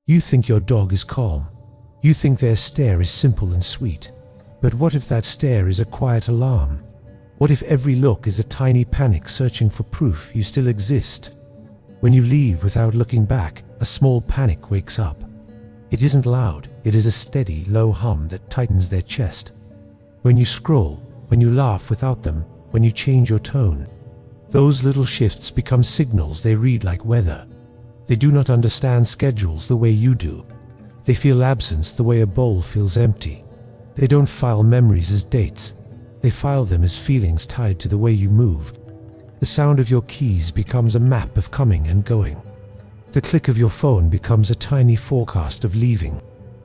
You think your dog is calm. You think their stare is simple and sweet. But what if that stare is a quiet alarm? What if every look is a tiny panic searching for proof you still exist? When you leave without looking back, a small panic wakes up. It isn't loud, it is a steady, low hum that tightens their chest. When you scroll, when you laugh without them, when you change your tone, those little shifts become signals they read like weather. They do not understand schedules the way you do. They feel absence the way a bowl feels empty. They don't file memories as dates. They file them as feelings tied to the way you move. The sound of your keys becomes a map of coming and going. The click of your phone becomes a tiny forecast of leaving.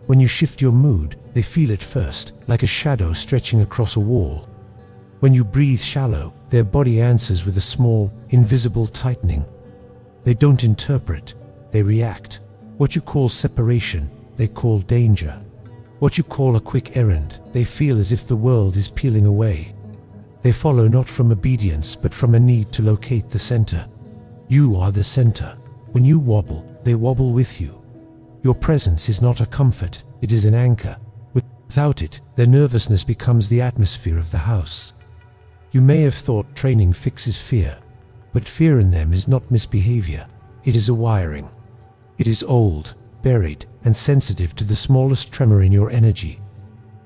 When you shift your mood, they feel it first, like a shadow stretching across a wall. When you breathe shallow, their body answers with a small, invisible tightening. They don't interpret, they react. What you call separation, they call danger. What you call a quick errand, they feel as if the world is peeling away. They follow not from obedience, but from a need to locate the center. You are the center. When you wobble, they wobble with you. Your presence is not a comfort, it is an anchor. Without it, their nervousness becomes the atmosphere of the house. You may have thought training fixes fear, but fear in them is not misbehavior, it is a wiring. It is old, buried, and sensitive to the smallest tremor in your energy.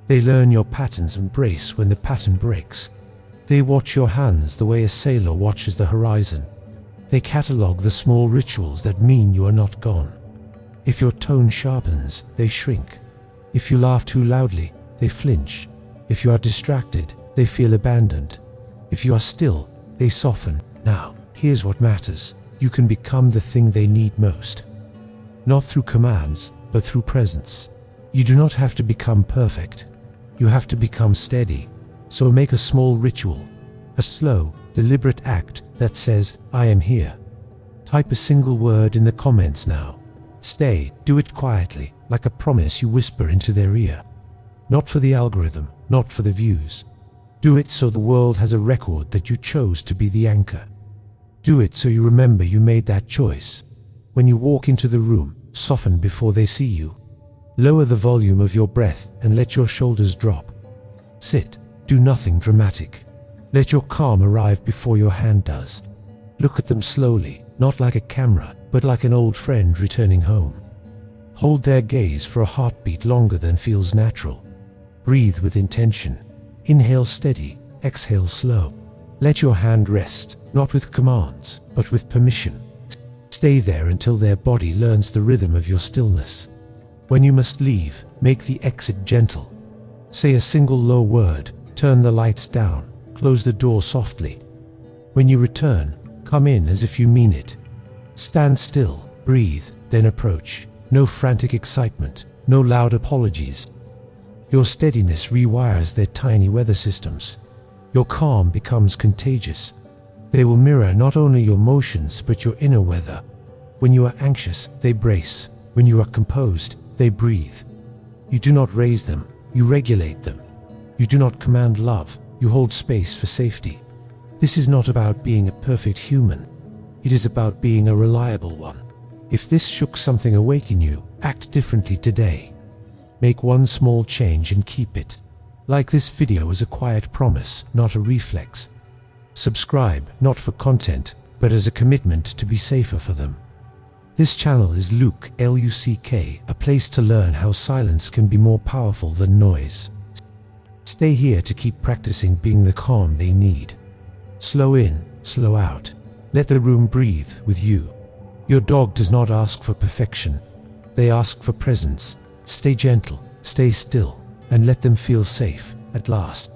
They learn your patterns and brace when the pattern breaks. They watch your hands the way a sailor watches the horizon. They catalog the small rituals that mean you are not gone. If your tone sharpens, they shrink. If you laugh too loudly, they flinch. If you are distracted, they feel abandoned. If you are still, they soften. Now, here's what matters. You can become the thing they need most. Not through commands, but through presence. You do not have to become perfect. You have to become steady. So make a small ritual, a slow, deliberate act that says, I am here. Type a single word in the comments now. Stay, do it quietly, like a promise you whisper into their ear. Not for the algorithm, not for the views. Do it so the world has a record that you chose to be the anchor. Do it so you remember you made that choice. When you walk into the room, soften before they see you. Lower the volume of your breath and let your shoulders drop. Sit, do nothing dramatic. Let your calm arrive before your hand does. Look at them slowly, not like a camera, but like an old friend returning home. Hold their gaze for a heartbeat longer than feels natural. Breathe with intention. Inhale steady, exhale slow. Let your hand rest, not with commands, but with permission. Stay there until their body learns the rhythm of your stillness. When you must leave, make the exit gentle. Say a single low word, turn the lights down, close the door softly. When you return, come in as if you mean it. Stand still, breathe, then approach. No frantic excitement, no loud apologies. Your steadiness rewires their tiny weather systems. Your calm becomes contagious. They will mirror not only your motions but your inner weather. When you are anxious, they brace. When you are composed, they breathe. You do not raise them, you regulate them. You do not command love, you hold space for safety. This is not about being a perfect human. It is about being a reliable one. If this shook something awake in you, act differently today. Make one small change and keep it. Like this video as a quiet promise, not a reflex. Subscribe, not for content, but as a commitment to be safer for them. This channel is Luke, L-U-C-K, a place to learn how silence can be more powerful than noise. Stay here to keep practicing being the calm they need. Slow in, slow out. Let the room breathe with you. Your dog does not ask for perfection. They ask for presence. Stay gentle, stay still, and let them feel safe at last.